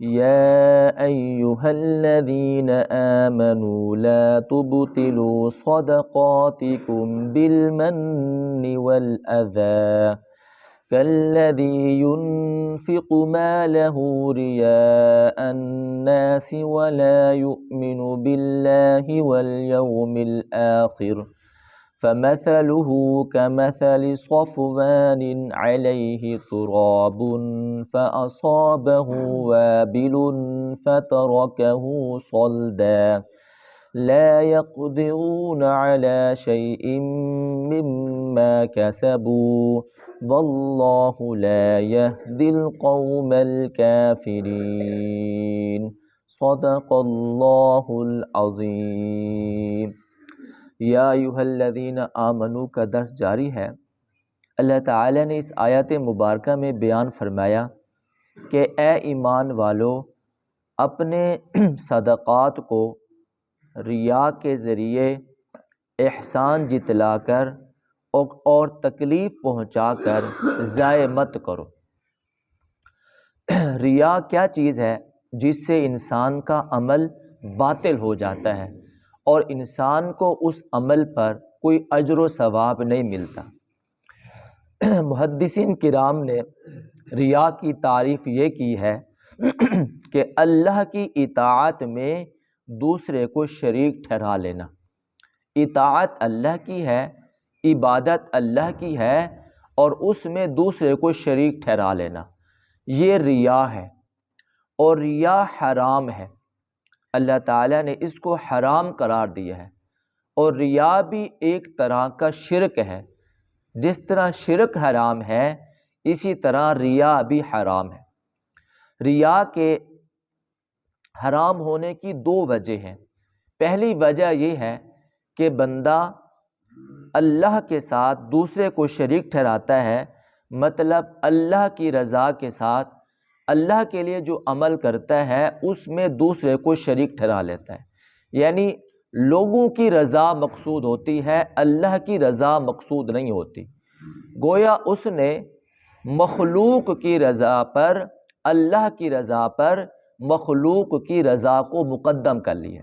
يا أيها الذين آمنوا لا تبطلوا صدقاتكم بالمن والأذى كالذي ينفق ماله رياء الناس ولا يؤمن بالله واليوم الآخر فمثله كمثل صفوان عليه تراب فأصابه وابل فتركه صلدا لا يقدرون على شيء مما كسبوا والله لا يهدي القوم الكافرين صدق الله العظیم۔ یا ایھا الذین آمنوا کا درس جاری ہے۔ اللہ تعالیٰ نے اس آیت مبارکہ میں بیان فرمایا کہ اے ایمان والو، اپنے صدقات کو ریا کے ذریعے احسان جتلا کر اور تکلیف پہنچا کر ضائع مت کرو۔ ریا کیا چیز ہے؟ جس سے انسان کا عمل باطل ہو جاتا ہے اور انسان کو اس عمل پر کوئی اجر و ثواب نہیں ملتا۔ محدثین کرام نے ریا کی تعریف یہ کی ہے کہ اللہ کی اطاعت میں دوسرے کو شریک ٹھہرا لینا۔ اطاعت اللہ کی ہے، عبادت اللہ کی ہے، اور اس میں دوسرے کو شریک ٹھہرا لینا، یہ ریا ہے، اور ریا حرام ہے۔ اللہ تعالیٰ نے اس کو حرام قرار دیا ہے، اور ریا بھی ایک طرح کا شرک ہے۔ جس طرح شرک حرام ہے، اسی طرح ریا بھی حرام ہے۔ ریا کے حرام ہونے کی دو وجہ ہیں۔ پہلی وجہ یہ ہے کہ بندہ اللہ کے ساتھ دوسرے کو شریک ٹھہراتا ہے، مطلب اللہ کی رضا کے ساتھ اللہ کے لیے جو عمل کرتا ہے اس میں دوسرے کو شریک ٹھہرا لیتا ہے، یعنی لوگوں کی رضا مقصود ہوتی ہے، اللہ کی رضا مقصود نہیں ہوتی۔ گویا اس نے مخلوق کی رضا پر اللہ کی رضا پر مخلوق کی رضا کو مقدم کر لیا۔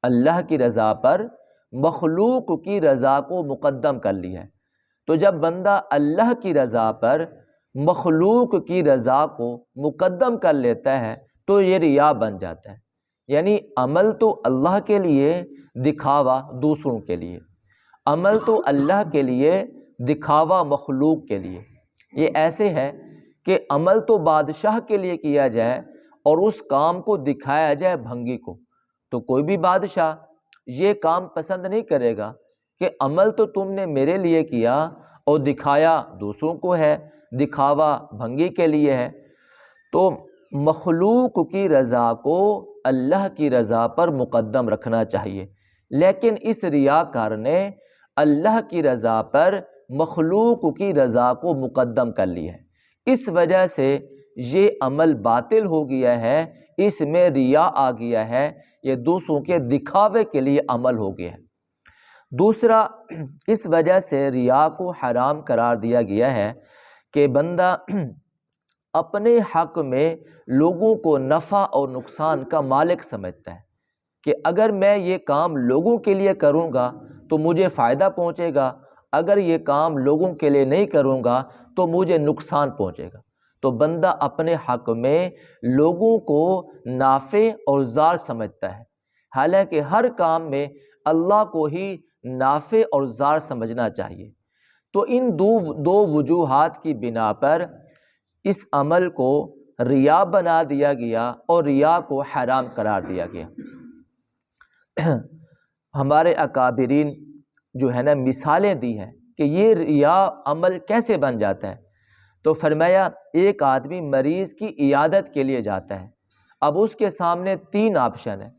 اللہ کی رضا پر مخلوق کی رضا کو مقدم کر لیا ہے۔ تو جب بندہ اللہ کی رضا پر مخلوق کی رضا کو مقدم کر لیتا ہے تو یہ ریا بن جاتا ہے، یعنی عمل تو اللہ کے لیے، دکھاوا دوسروں کے لیے۔ عمل تو اللہ کے لیے، دکھاوا مخلوق کے لیے۔ یہ ایسے ہے کہ عمل تو بادشاہ کے لیے کیا جائے اور اس کام کو دکھایا جائے بھنگی کو، تو کوئی بھی بادشاہ یہ کام پسند نہیں کرے گا کہ عمل تو تم نے میرے لیے کیا اور دکھایا دوسروں کو ہے، دکھاوا بھنگی کے لیے ہے۔ تو مخلوق کی رضا کو اللہ کی رضا پر مقدم رکھنا چاہیے، لیکن اس ریاکار نے اللہ کی رضا پر مخلوق کی رضا کو مقدم کر لیا ہے، اس وجہ سے یہ عمل باطل ہو گیا ہے، اس میں ریا آ گیا ہے، یہ دوسروں کے دکھاوے کے لیے عمل ہو گیا ہے۔ دوسرا، اس وجہ سے ریا کو حرام قرار دیا گیا ہے کہ بندہ اپنے حق میں لوگوں کو نفع اور نقصان کا مالک سمجھتا ہے کہ اگر میں یہ کام لوگوں کے لیے کروں گا تو مجھے فائدہ پہنچے گا، اگر یہ کام لوگوں کے لیے نہیں کروں گا تو مجھے نقصان پہنچے گا۔ تو بندہ اپنے حق میں لوگوں کو نافع اور ضار سمجھتا ہے، حالانکہ ہر کام میں اللہ کو ہی نافع اور ضار سمجھنا چاہیے۔ تو ان دو وجوہات کی بنا پر اس عمل کو ریا بنا دیا گیا اور ریا کو حرام قرار دیا گیا۔ ہمارے اکابرین جو ہے نا مثالیں دی ہیں کہ یہ ریا عمل کیسے بن جاتا ہے۔ تو فرمایا ایک آدمی مریض کی عیادت کے لیے جاتا ہے، اب اس کے سامنے 3 آپشن ہیں۔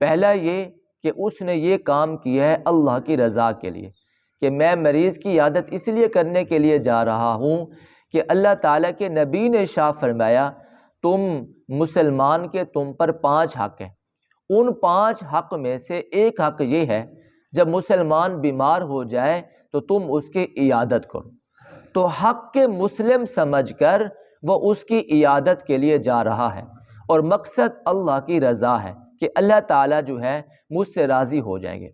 پہلا یہ کہ اس نے یہ کام کیا ہے اللہ کی رضا کے لیے، کہ میں مریض کی عیادت اس لیے کرنے کے لیے جا رہا ہوں کہ اللہ تعالیٰ کے نبی نے ارشاد فرمایا تم مسلمان کے تم پر 5 حق ہیں، ان 5 حق میں سے ایک حق یہ ہے جب مسلمان بیمار ہو جائے تو تم اس کی عیادت کرو۔ تو حق کے مسلم سمجھ کر وہ اس کی عیادت کے لیے جا رہا ہے، اور مقصد اللہ کی رضا ہے کہ اللہ تعالیٰ جو ہے مجھ سے راضی ہو جائیں گے۔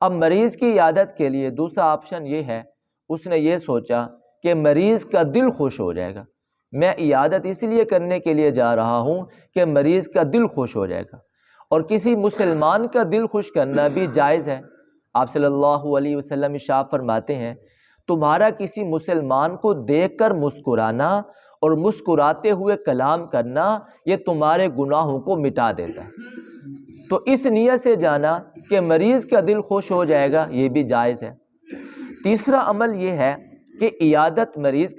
اب مریض کی عیادت کے لیے دوسرا آپشن یہ ہے، اس نے یہ سوچا کہ مریض کا دل خوش ہو جائے گا، میں عیادت اس لیے کرنے کے لیے جا رہا ہوں کہ مریض کا دل خوش ہو جائے گا، اور کسی مسلمان کا دل خوش کرنا بھی جائز ہے۔ آپ صلی اللہ علیہ وسلم ارشاد فرماتے ہیں، تمہارا کسی مسلمان کو دیکھ کر مسکرانا اور مسکراتے ہوئے کلام کرنا یہ تمہارے گناہوں کو مٹا دیتا ہے۔ تو اس نیت سے جانا کہ مریض کا دل خوش ہو جائے گا، یہ بھی جائز ہے۔ تیسرا عمل یہ ہے کہ عیادت مریض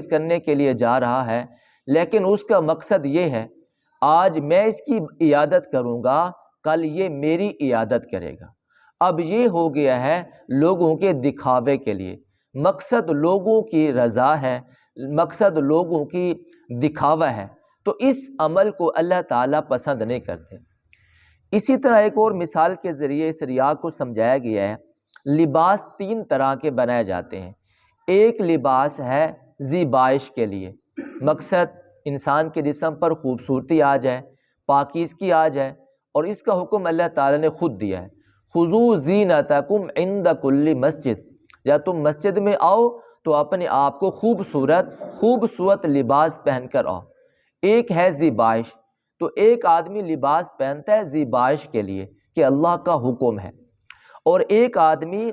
کرنے کے لیے جا رہا ہے، لیکن اس کا مقصد یہ ہے آج میں اس کی عیادت کروں گا، کل یہ میری عیادت کرے گا۔ اب یہ ہو گیا ہے لوگوں کے دکھاوے کے لیے، مقصد لوگوں کی رضا ہے، مقصد لوگوں کی دکھاوا ہے، تو اس عمل کو اللہ تعالیٰ پسند نہیں کرتے۔ اسی طرح ایک اور مثال کے ذریعے اس ریا کو سمجھایا گیا ہے۔ لباس تین طرح کے بنائے جاتے ہیں۔ ایک لباس ہے زیبائش کے لیے، مقصد انسان کے جسم پر خوبصورتی آ جائے، پاکیزگی آ جائے، اور اس کا حکم اللہ تعالیٰ نے خود دیا ہے، خذوا زینتکم عند کل مسجد، یا تم مسجد میں آؤ تو اپنے آپ کو خوبصورت لباس پہن کر آؤ۔ ایک ہے زیبائش، تو ایک آدمی لباس پہنتا ہے زیبائش کے لیے کہ اللہ کا حکم ہے، اور ایک آدمی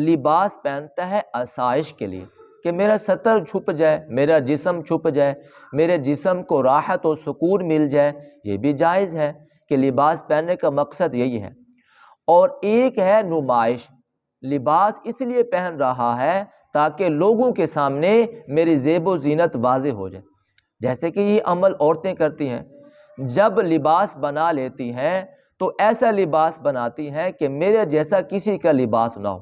لباس پہنتا ہے آسائش کے لیے کہ میرا سطر چھپ جائے، میرا جسم چھپ جائے، میرے جسم کو راحت و سکون مل جائے، یہ بھی جائز ہے کہ لباس پہننے کا مقصد یہی ہے۔ اور ایک ہے نمائش، لباس اس لیے پہن رہا ہے تاکہ لوگوں کے سامنے میری زیب و زینت واضح ہو جائے، جیسے کہ یہ عمل عورتیں کرتی ہیں، جب لباس بنا لیتی ہیں تو ایسا لباس بناتی ہیں کہ میرے جیسا کسی کا لباس نہ ہو۔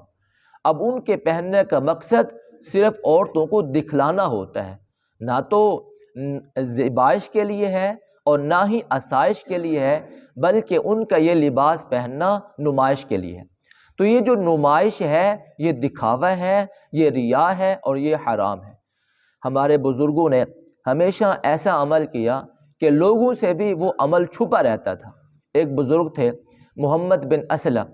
اب ان کے پہننے کا مقصد صرف عورتوں کو دکھلانا ہوتا ہے، نہ تو زیبائش کے لیے ہے اور نہ ہی آسائش کے لیے ہے، بلکہ ان کا یہ لباس پہننا نمائش کے لیے ہے۔ تو یہ جو نمائش ہے یہ دکھاوا ہے، یہ ریا ہے، اور یہ حرام ہے۔ ہمارے بزرگوں نے ہمیشہ ایسا عمل کیا کہ لوگوں سے بھی وہ عمل چھپا رہتا تھا۔ ایک بزرگ تھے محمد بن اسلم،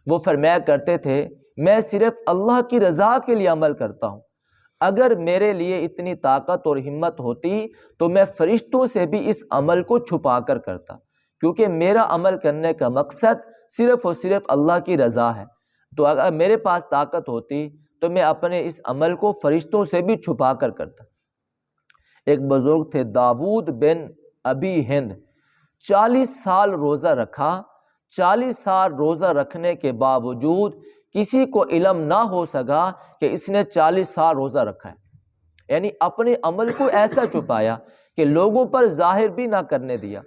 وہ فرمایا کرتے تھے میں صرف اللہ کی رضا کے لیے عمل کرتا ہوں، اگر میرے لیے اتنی طاقت اور ہمت ہوتی تو میں فرشتوں سے بھی اس عمل کو چھپا کر کرتا، کیونکہ میرا عمل کرنے کا مقصد صرف اور صرف اللہ کی رضا ہے۔ تو اگر میرے پاس طاقت ہوتی تو میں اپنے اس عمل کو فرشتوں سے بھی چھپا کر کرتا۔ ایک بزرگ تھے داؤد بن ابی ہند، 40 سال روزہ رکھا، 40 سال روزہ رکھنے کے باوجود کسی کو علم نہ ہو سکا کہ اس نے 40 سال روزہ رکھا ہے، یعنی اپنے عمل کو ایسا چھپایا کہ لوگوں پر ظاہر بھی نہ کرنے دیا۔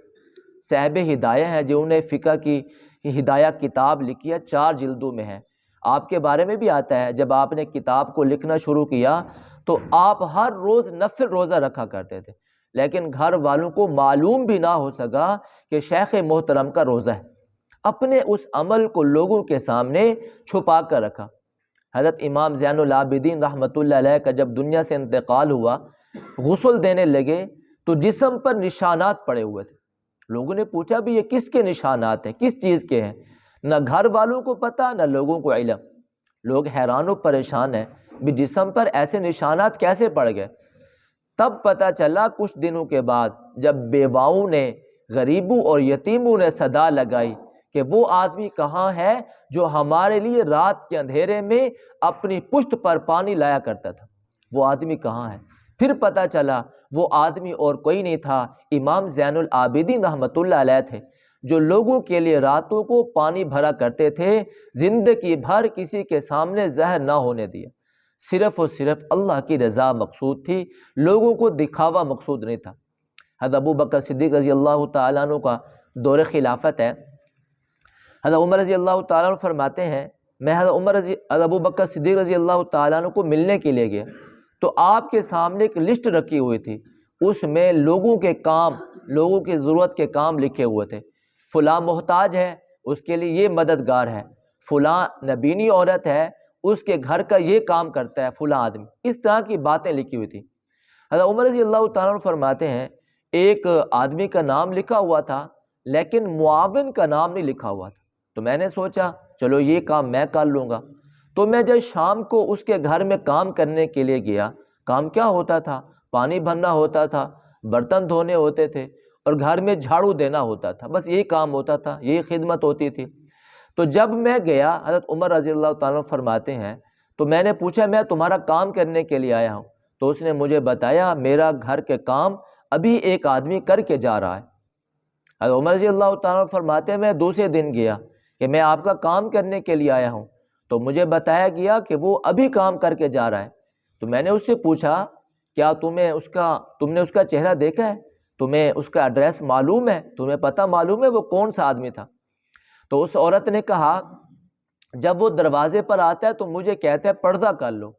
صاحب ہدایہ ہیں جو انہیں فقہ کی ہدایہ کتاب لکھی ہے، 4 جلدوں میں ہے، آپ کے بارے میں بھی آتا ہے جب آپ نے کتاب کو لکھنا شروع کیا تو آپ ہر روز نفل روزہ رکھا کرتے تھے، لیکن گھر والوں کو معلوم بھی نہ ہو سکا کہ شیخ محترم کا روزہ ہے، اپنے اس عمل کو لوگوں کے سامنے چھپا کر رکھا۔ حضرت امام زین العابدین رحمۃ اللہ علیہ کا جب دنیا سے انتقال ہوا، غسل دینے لگے تو جسم پر نشانات پڑے ہوئے تھے۔ لوگوں نے پوچھا بھی یہ کس کے نشانات ہیں، کس چیز کے ہیں؟ نہ گھر والوں کو پتہ نہ لوگوں کو علم۔ لوگ حیران و پریشان ہیں بھی جسم پر ایسے نشانات کیسے پڑ گئے؟ تب پتہ چلا کچھ دنوں کے بعد جب بیواؤں نے، غریبوں اور یتیموں نے صدا لگائی کہ وہ آدمی کہاں ہے جو ہمارے لیے رات کے اندھیرے میں اپنی پشت پر پانی لایا کرتا تھا، وہ آدمی کہاں ہے؟ پھر پتہ چلا وہ آدمی اور کوئی نہیں تھا، امام زین العابدین رحمۃ اللہ علیہ تھے، جو لوگوں کے لیے راتوں کو پانی بھرا کرتے تھے، زندگی بھر کسی کے سامنے زہر نہ ہونے دیا، صرف اور صرف اللہ کی رضا مقصود تھی، لوگوں کو دکھاوا مقصود نہیں تھا۔ حضرت ابو بکر صدیق رضی اللہ تعالیٰ عنہ کا دور خلافت ہے، حضرت عمر رضی اللہ تعالیٰ عنہ فرماتے ہیں میں حضرت ابو بکر صدیق رضی اللہ تعالیٰ عنہ کو ملنے کے لیے گیا تو آپ کے سامنے ایک لسٹ رکھی ہوئی تھی، اس میں لوگوں کے کام، لوگوں کی ضرورت کے کام لکھے ہوئے تھے، فلاں محتاج ہے اس کے لیے یہ مددگار ہے، فلاں نبینی عورت ہے اس کے گھر کا یہ کام کرتا ہے فلاں آدمی، اس طرح کی باتیں لکھی ہوئی تھی۔ حضرت عمر رضی اللہ تعالیٰ عنہ فرماتے ہیں ایک آدمی کا نام لکھا ہوا تھا لیکن معاون کا نام نہیں لکھا ہوا تھا۔ تو میں نے سوچا چلو یہ کام میں کر لوں گا۔ تو میں جب شام کو اس کے گھر میں کام کرنے کے لیے گیا، کام کیا ہوتا تھا؟ پانی بھرنا ہوتا تھا، برتن دھونے ہوتے تھے اور گھر میں جھاڑو دینا ہوتا تھا، بس یہی کام ہوتا تھا، یہی خدمت ہوتی تھی۔ تو جب میں گیا، حضرت عمر رضی اللہ تعالیٰ عنہ فرماتے ہیں تو میں نے پوچھا میں تمہارا کام کرنے کے لیے آیا ہوں، تو اس نے مجھے بتایا میرا گھر کے کام ابھی ایک آدمی کر کے جا رہا ہے۔ حضرت عمر رضی اللہ تعالیٰ عنہ فرماتے ہیں میں دوسرے دن گیا کہ میں آپ کا کام کرنے کے لیے آیا ہوں، تو مجھے بتایا گیا کہ وہ ابھی کام کر کے جا رہا ہے۔ تو میں نے اس سے پوچھا کیا تم نے اس کا چہرہ دیکھا ہے؟ تمہیں اس کا ایڈریس معلوم ہے؟ تمہیں پتہ معلوم ہے وہ کون سا آدمی تھا؟ تو اس عورت نے کہا جب وہ دروازے پر آتا ہے تو مجھے کہتا ہے پردہ کر لو،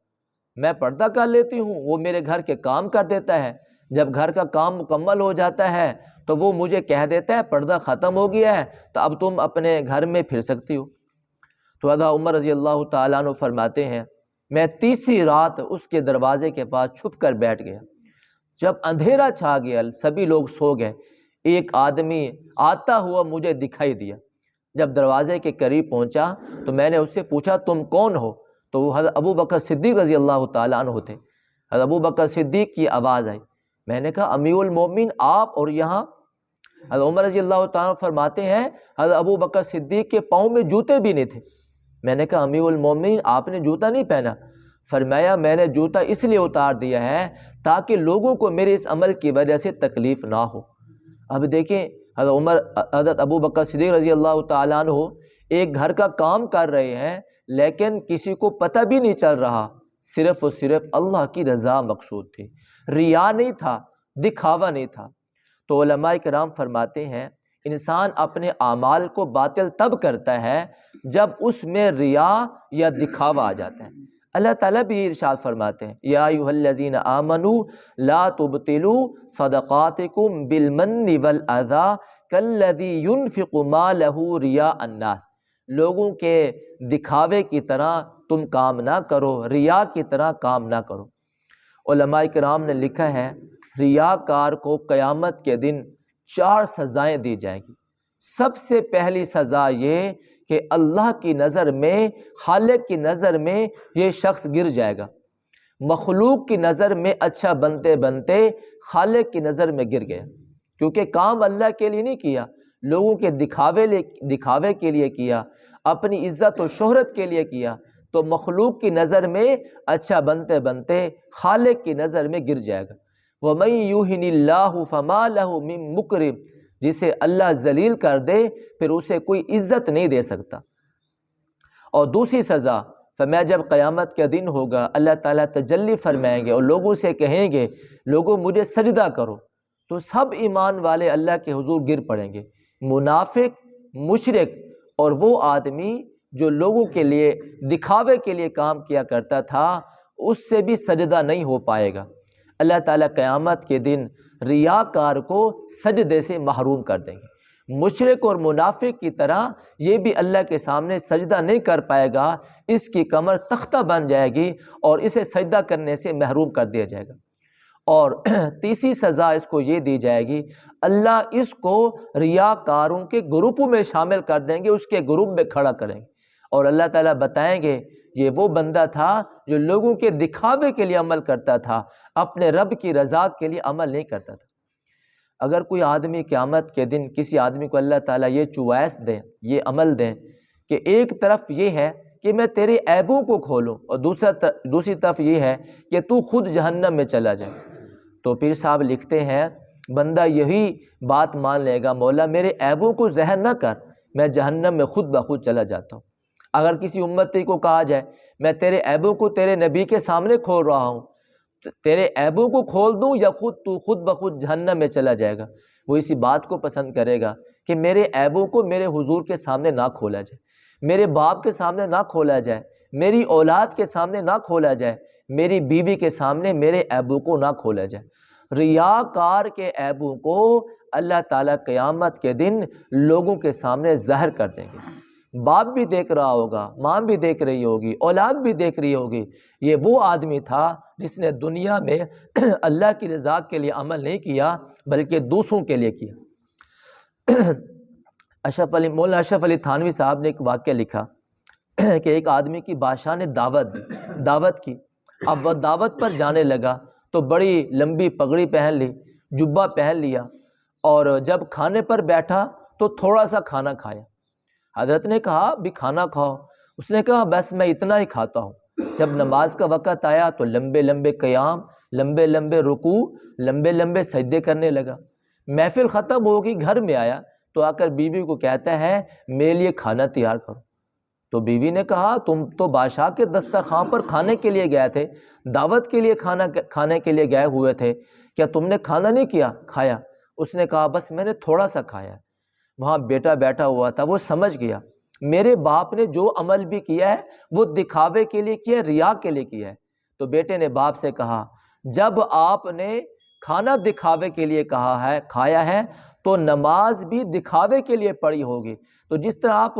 میں پردہ کر لیتی ہوں، وہ میرے گھر کے کام کر دیتا ہے، جب گھر کا کام مکمل ہو جاتا ہے تو وہ مجھے کہہ دیتا ہے پردہ ختم ہو گیا ہے تو اب تم اپنے گھر میں پھر سکتی ہو۔ تو حضرت عمر رضی اللہ تعالیٰ عنہ فرماتے ہیں میں تیسری رات اس کے دروازے کے پاس چھپ کر بیٹھ گیا۔ جب اندھیرا چھا گیا، سبھی لوگ سو گئے، ایک آدمی آتا ہوا مجھے دکھائی دیا۔ جب دروازے کے قریب پہنچا تو میں نے اس سے پوچھا تم کون ہو؟ تو وہ حضرت ابو بکر صدیق رضی اللہ تعالیٰ عنہ تھے۔ حضرت ابو بکر صدیق کی آواز آئی، میں نے کہا امیر المومنین آپ اور یہاں؟ حضرت عمر رضی اللہ تعالیٰ عنہ فرماتے ہیں حضرت ابو بکر صدیق کے پاؤں میں جوتے بھی نہیں تھے۔ میں نے کہا امیر المومنین آپ نے جوتا نہیں پہنا؟ فرمایا میں نے جوتا اس لیے اتار دیا ہے تاکہ لوگوں کو میرے اس عمل کی وجہ سے تکلیف نہ ہو۔ اب دیکھیں حضرت ابو بکر صدیق رضی اللہ تعالیٰ عنہ ایک گھر کا کام کر رہے ہیں لیکن کسی کو پتہ بھی نہیں چل رہا، صرف اور صرف اللہ کی رضا مقصود تھی، ریا نہیں تھا، دکھاوا نہیں تھا۔ تو علماء کرام فرماتے ہیں انسان اپنے اعمال کو باطل تب کرتا ہے جب اس میں ریا یا دکھاوا آ جاتا ہے۔ اللہ تعالیٰ بھی ارشاد فرماتے ہیں یا ایھا الذین آمنوا لا تبطلوا صدقاتکم بالمن والاذی کالذی ينفق مالہ رئاء الناس، لوگوں کے دکھاوے کی طرح تم کام نہ کرو، ریا کی طرح کام نہ کرو۔ علماء کرام نے لکھا ہے ریاکار کو قیامت کے دن 4 سزائیں دی جائیں گی۔ سب سے پہلی سزا یہ کہ اللہ کی نظر میں، خالق کی نظر میں یہ شخص گر جائے گا۔ مخلوق کی نظر میں اچھا بنتے بنتے خالق کی نظر میں گر گیا، کیونکہ کام اللہ کے لیے نہیں کیا، لوگوں کے دکھاوے کے لیے کیا، اپنی عزت و شہرت کے لیے کیا، تو مخلوق کی نظر میں اچھا بنتے بنتے خالق کی نظر میں گر جائے گا۔ وَمَن يُهِنِ اللَّهُ فَمَا لَهُ مِن مُكْرِمٍ، جسے اللہ ذلیل کر دے پھر اسے کوئی عزت نہیں دے سکتا۔ اور دوسری سزا فرمایا جب قیامت کا دن ہوگا اللہ تعالیٰ تجلی فرمائیں گے اور لوگوں سے کہیں گے لوگوں مجھے سجدہ کرو، تو سب ایمان والے اللہ کے حضور گر پڑیں گے، منافق، مشرک اور وہ آدمی جو لوگوں کے لیے دکھاوے کے لیے کام کیا کرتا تھا اس سے بھی سجدہ نہیں ہو پائے گا۔ اللہ تعالیٰ قیامت کے دن ریاکار کو سجدے سے محروم کر دیں گے۔ مشرک اور منافق کی طرح یہ بھی اللہ کے سامنے سجدہ نہیں کر پائے گا، اس کی کمر تختہ بن جائے گی اور اسے سجدہ کرنے سے محروم کر دیا جائے گا۔ اور تیسری سزا اس کو یہ دی جائے گی اللہ اس کو ریاکاروں کے گروپوں میں شامل کر دیں گے، اس کے گروپ میں کھڑا کریں گے اور اللہ تعالیٰ بتائیں گے یہ وہ بندہ تھا جو لوگوں کے دکھاوے کے لیے عمل کرتا تھا، اپنے رب کی رضا کے لیے عمل نہیں کرتا تھا۔ اگر کوئی آدمی قیامت کے دن کسی آدمی کو اللہ تعالیٰ یہ چوائس دیں، یہ عمل دیں کہ ایک طرف یہ ہے کہ میں تیرے عیبوں کو کھولوں اور دوسری طرف یہ ہے کہ تو خود جہنم میں چلا جائے، تو پیر صاحب لکھتے ہیں بندہ یہی بات مان لے گا مولا میرے عیبوں کو ظاہر نہ کر، میں جہنم میں خود بخود چلا جاتا ہوں۔ اگر کسی امتی کو کہا جائے میں تیرے عیبوں کو تیرے نبی کے سامنے کھول رہا ہوں، تیرے عیبوں کو کھول دوں یا تو خود بخود جہنم میں چلا جائے گا، وہ اسی بات کو پسند کرے گا کہ میرے عیبوں کو میرے حضور کے سامنے نہ کھولا جائے، میرے باپ کے سامنے نہ کھولا جائے، میری اولاد کے سامنے نہ کھولا جائے، میری بیوی کے سامنے میرے عیبوں کو نہ کھولا جائے۔ ریاکار کے عیبوں کو اللہ تعالیٰ قیامت کے دن لوگوں کے سامنے ظاہر کر دیں گے۔ باپ بھی دیکھ رہا ہوگا، ماں بھی دیکھ رہی ہوگی، اولاد بھی دیکھ رہی ہوگی، یہ وہ آدمی تھا جس نے دنیا میں اللہ کی رضا کے لیے عمل نہیں کیا بلکہ دوسروں کے لیے کیا۔ مولانا اشرف علی تھانوی صاحب نے ایک واقعہ لکھا کہ ایک آدمی کی بادشاہ نے دعوت کی۔ اب وہ دعوت پر جانے لگا تو بڑی لمبی پگڑی پہن لی، جبہ پہن لیا، اور جب کھانے پر بیٹھا تو تھوڑا سا کھانا کھایا۔ حضرت نے کہا بھی کھانا کھاؤ، اس نے کہا بس میں اتنا ہی کھاتا ہوں۔ جب نماز کا وقت آیا تو لمبے لمبے قیام، لمبے لمبے رکوع، لمبے لمبے سجدے کرنے لگا۔ محفل ختم ہوگی، گھر میں آیا تو آ کر بیوی کو کہتا ہے میرے لیے کھانا تیار کرو۔ تو بیوی نے کہا تم تو بادشاہ کے دسترخوان پر کھانے کے لیے گئے تھے، دعوت کے لیے کھانے کے لیے گئے ہوئے تھے، کیا تم نے کھانا نہیں کھایا؟ اس نے کہا بس میں نے تھوڑا سا کھایا۔ وہاں بیٹا بیٹھا ہوا تھا، وہ سمجھ گیا میرے باپ نے جو عمل بھی کیا ہے وہ دکھاوے کے لیے کیا ہے، ریا کے لیے کیا ہے۔ تو بیٹے نے باپ سے کہا جب آپ نے کھانا دکھاوے کے لیے کھایا ہے تو نماز بھی دکھاوے کے لیے پڑھی ہوگی، تو جس طرح آپ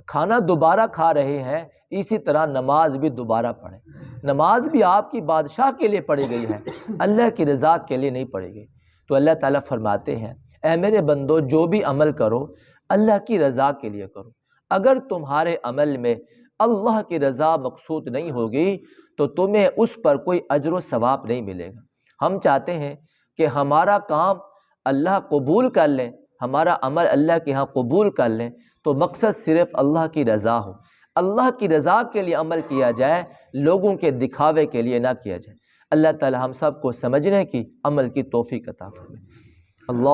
کھانا دوبارہ کھا رہے ہیں اسی طرح نماز بھی دوبارہ پڑھیں۔ نماز بھی آپ کی بادشاہ کے لیے پڑھی گئی ہے، اللہ کی رضا کے لیے نہیں پڑھی گئی۔ تو اللہ تعالیٰ فرماتے ہیں اے میرے بندو جو بھی عمل کرو اللہ کی رضا کے لیے کرو۔ اگر تمہارے عمل میں اللہ کی رضا مقصود نہیں ہوگی تو تمہیں اس پر کوئی اجر و ثواب نہیں ملے گا۔ ہم چاہتے ہیں کہ ہمارا کام اللہ قبول کر لیں، ہمارا عمل اللہ کے ہاں قبول کر لیں، تو مقصد صرف اللہ کی رضا ہو، اللہ کی رضا کے لیے عمل کیا جائے، لوگوں کے دکھاوے کے لیے نہ کیا جائے۔ اللہ تعالی ہم سب کو سمجھنے کی، عمل کی توفیق عطا فرمائے۔ اللہ